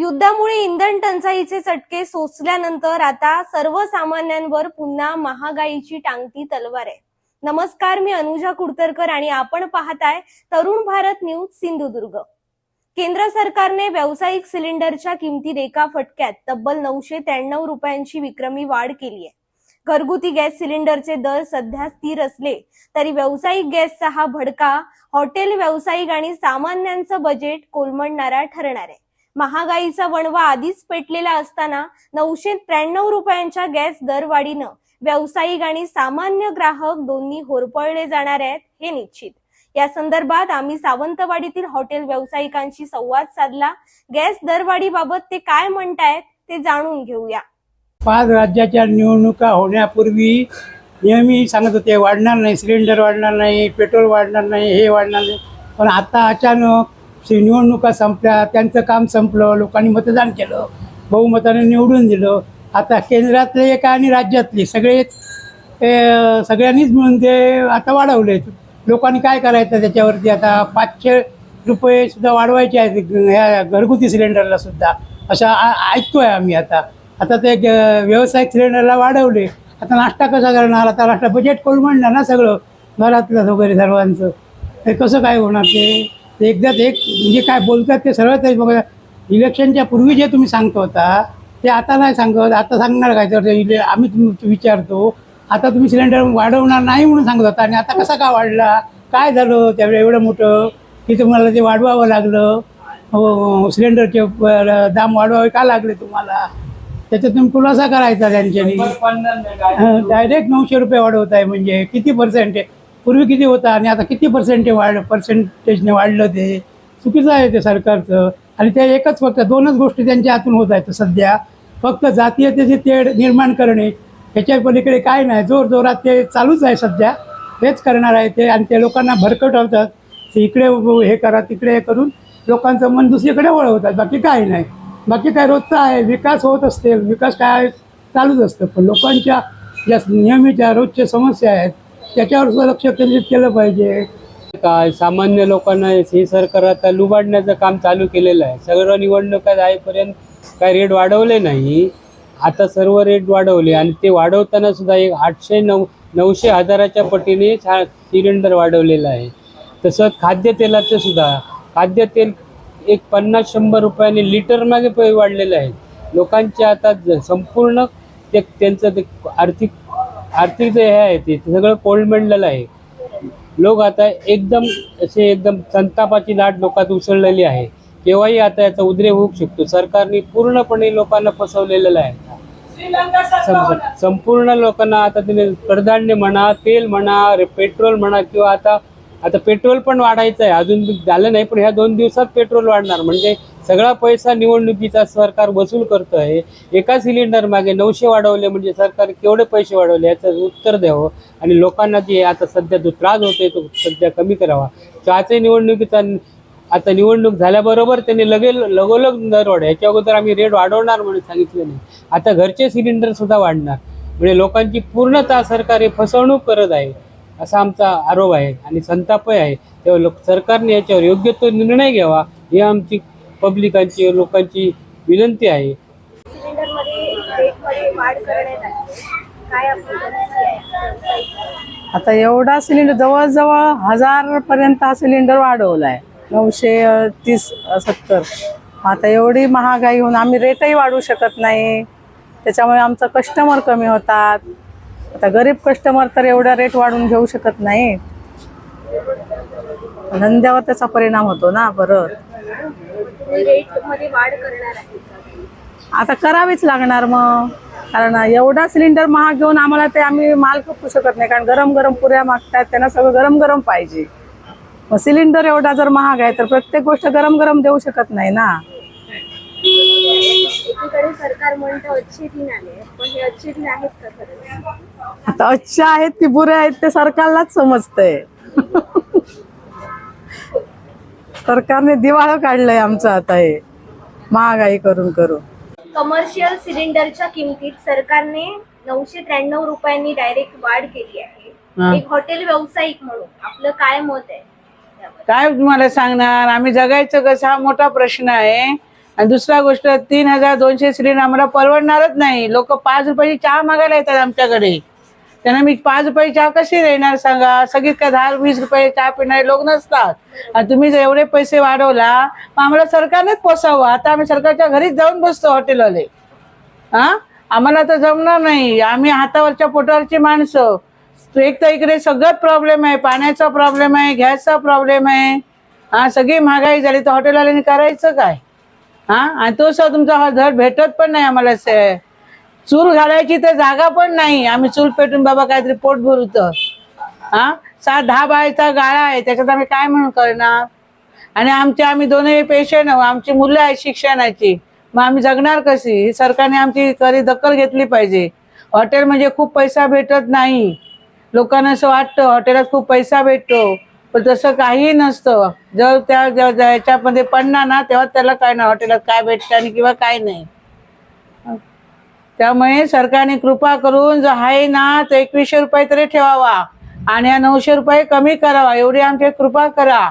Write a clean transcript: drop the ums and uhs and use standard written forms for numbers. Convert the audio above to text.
युद्धामुळे इंधन टंचाईचे चटके सोसल्यानंतर आता सर्वसामान्यांवर पुन्हा महागाईची टांगती तलवार आहे. नमस्कार, मी अनुजा कुडतरकर आणि आपण पाहताय तरुण भारत न्यूज सिंधुदुर्ग. केंद्र सरकारने व्यावसायिक सिलेंडरच्या किमतीत एका फटक्यात तब्बल 993 रुपयांची विक्रमी वाढ केली आहे. घरगुती गॅस सिलेंडरचे दर सध्या स्थिर असले तरी व्यावसायिक गॅसचा हा भडका हॉटेल व्यावसायिक आणि सामान्यांचं बजेट कोलमडणारा ठरणार आहे. महागाईचा वणवा आधीच पेटलेला असताना 993 रुपयांच्या गॅस दरवाढीनं व्यावसायिक आणि सामान्य ग्राहक दोन्ही होरपळले जाणार आहेत हे निश्चित. या संदर्भात आम्ही सावंतवाडीतील हॉटेल व्यावसायिकांशी संवाद साधला. गॅस दरवाढीबाबत ते काय म्हणतायत ते जाणून घेऊया. 5 राज्याच्या निवडणुका होण्यापूर्वी नेहमी सांगत होते वाढणार नाही, सिलेंडर वाढणार नाही, पेट्रोल वाढणार नाही, हे वाढणार नाही. पण आता अचानक निवडणुका संपल्या, त्यांचं काम संपलं, लोकांनी मतदान केलं, बहुमताने निवडून दिलं. आता केंद्रातले एक आणि राज्यातले सगळ्यांनीच मिळून ते आता वाढवले. लोकांनी काय करायचं त्याच्यावरती? आता 500 रुपये सुद्धा वाढवायचे आहेत ह्या घरगुती सिलेंडरला सुद्धा, असं ऐकतोय आम्ही. आता ते व्यावसायिक सिलेंडरला वाढवले. आता नाश्ता कसा करणार? आता नाश्ता बजेट कोलमडणार ना सगळं, घरातलं वगैरे सर्वांचं. हे कसं काय होणार? ते एकदाच एक म्हणजे काय बोलतात ते सरळच आहे. बघा, इलेक्शनच्या पूर्वी जे तुम्ही सांगतो होता ते आता नाही सांगत. आता सांगणार काय? तर आम्ही विचारतो, आता तुम्ही सिलेंडर वाढवणार नाही म्हणून सांगत होता आणि आता कसा का वाढला? काय झालं त्यावेळी एवढं मोठं की तुम्हाला ते वाढवावं लागलं? सिलेंडरचे दाम वाढवावे का लागले तुम्हाला? त्याच्यात तुम्ही खुलासा करायचा त्यांच्यानी. डायरेक्ट 900 रुपये वाढवत आहे म्हणजे किती पर्सेंट आहे? पूर्वी किती होता आणि आता किती पर्सेंटेजने वाढलं? ते चुकीचं आहे ते सरकारचं. आणि ते एकच फक्त 2च गोष्टी त्यांच्या हातून होत आहेत सध्या. फक्त जातीयतेचे तेढ निर्माण करणे, ह्याच्या पलीकडे काय नाही. जोरात ते चालूच आहे सध्या, हेच करणार आहे ते. आणि ते लोकांना भरकटवतात, इकडे हे करा तिकडे हे करून लोकांचं मन दुसरीकडे वळवतात. बाकी काय नाही. बाकी काय रोजचं आहे, विकास होत असते, विकास काय चालूच असतं. पण लोकांच्या ज्या नेहमीच्या रोजच्या समस्या आहेत त्याच्यावर सुद्धा लक्ष केंद्रित केलं पाहिजे. काय सामान्य लोकांना हे सरकार आता लुबाडण्याचं काम चालू केलेलं आहे. सगळं निवडणुका जाईपर्यंत काय रेट वाढवले नाही, आता सर्व रेट वाढवले. आणि ते वाढवताना सुद्धा एक 800-900 हजाराच्या पटीने सिलेंडर वाढवलेलं आहे. तसंच खाद्यतेलाचं सुद्धा, खाद्यतेल एक 50-100 रुपयाने लिटर मागे वाढलेलं आहे. लोकांचे आता संपूर्ण ते त्यांचं ते आर्थिक जे हे आहे ते सगळं कोलमडलेलं आहे. लोक आता एकदम संतापाची लाट लोकात उसळलेली आहे. केव्हाही आता याचा उद्रेक होऊ शकतो. सरकारने पूर्णपणे लोकांना फसवलेलं आहे. संपूर्ण लोकांना आता तिने कडधान्य म्हणा, तेल म्हणा, पेट्रोल म्हणा, किंवा आता पेट्रोल पण वाढायचं आहे. अजून झालं नाही, पण ह्या 2 दिवसात पेट्रोल वाढणार. म्हणजे सगळा पैसा निवडणुकीचा सरकार वसूल करतो आहे. एका सिलेंडर मागे 900 वाढवले म्हणजे सरकार केवढे पैसे वाढवले याचं उत्तर द्यावं. आणि लोकांना जे आता सध्या जो त्रास होतोय तो सध्या कमी करावा. चहाचे निवडणुकीचा आता निवडणूक झाल्याबरोबर त्यांनी लगोलग दर वाढ, याच्या अगोदर आम्ही रेट वाढवणार म्हणून सांगितलं नाही. आता घरचे सिलेंडर सुद्धा वाढणार. म्हणजे लोकांची पूर्णतः सरकार हे फसवणूक करत आहे असा आमचा आरोप आहे आणि संताप आहे. तेव्हा सरकारने याच्यावर योग्य तो निर्णय घ्यावा ही आमची पब्लिकांची लोकांची विनंती आहे. आता एवढा सिलेंडर जवळजवळ 1000 पर्यंत हा सिलेंडर वाढवलाय, 930-70. आता एवढी महागाई होऊन आम्ही रेटही वाढवू शकत नाही. त्याच्यामुळे आमचं कस्टमर कमी होतात. आता गरीब कस्टमर तर एवढा रेट वाढवून घेऊ शकत नाही. धंद्यावर त्याचा परिणाम होतो ना. परत आता करावीच लागणार मग, कारण एवढा सिलेंडर महाग घेऊन आम्हाला ते आम्ही माल खपू शकत नाही. कारण गरम गरम पुऱ्या मागतात, त्यांना सगळं गरम गरम पाहिजे. मग सिलेंडर एवढा जर महाग आहे तर प्रत्येक गोष्ट गरम गरम देऊ शकत नाही ना. एकीकडे सरकार म्हणतं अच्छे दिन आले, पण हे अच्छे दिन आहेत का खरंच? आता अच्छे आहेत की बुरे आहेत ते सरकारलाच समजतंय. सरकारने दिवाळं काढलंय आमचं आता हे महागाई करून करून. कमर्शियल सिलेंडरच्या किमतीत सरकारने 993 रुपयांनी डायरेक्ट वाढ केली आहे. एक हॉटेल व्यावसायिक म्हणून आपलं काय मत आहे? काय तुम्हाला सांगणार, आम्ही जगायचं कसं हा मोठा प्रश्न आहे. आणि दुसरा गोष्ट 3200 सिलेंडर आम्हाला परवडणारच नाही. लोक 5 रुपयाची चहा मागायला येतात आमच्याकडे. त्यांना मी 5 रुपयाची चहा कशी देणार सांगा. सगळीच काय 10-20 रुपये चहा पिणारे लोक नसतात. आणि तुम्ही जर एवढे पैसे वाढवला मग आम्हाला सरकारनेच पोसावं. आता आम्ही सरकारच्या घरीच जाऊन बसतो हॉटेलवाले. आम्हाला तर जमणार नाही. आम्ही हातावरच्या पोटावरची माणसं. एक तर इकडे सगळं प्रॉब्लेम आहे. पाण्याचा प्रॉब्लेम आहे, गॅसचा प्रॉब्लेम आहे. सगळी महागाई झाली तर हॉटेलवाल्यांनी करायचं काय. आणि तो सुद्धा तुमचा धड भेटत पण नाही आम्हाला. चूल घालायची तर जागा पण नाही. आम्ही चूल पेटून बाबा काहीतरी पोट भरू तर 7-10 बायचा गाळा आहे, त्याच्यात आम्ही काय म्हणून करणार. आणि आम्ही दोन्ही पेशंट आहोत. आमची मुलं आहेत शिक्षणाची. मग आम्ही जगणार कशी. ही सरकारने आमची खरी दखल घेतली पाहिजे. हॉटेल म्हणजे खूप पैसा भेटत नाही. लोकांना असं वाटतं हॉटेलात खूप पैसा भेटतो, पण तसं काही नसतं. जर त्या याच्यामध्ये पडणार ना तेव्हा त्याला काय ना हॉटेलात काय भेटतं आणि किंवा काय नाही. त्यामुळे सरकारने कृपा करून जर आहे ना तर 2100 रुपये तरी ठेवावा आणि 900 रुपये कमी करावा, एवढी आमची कृपा करा.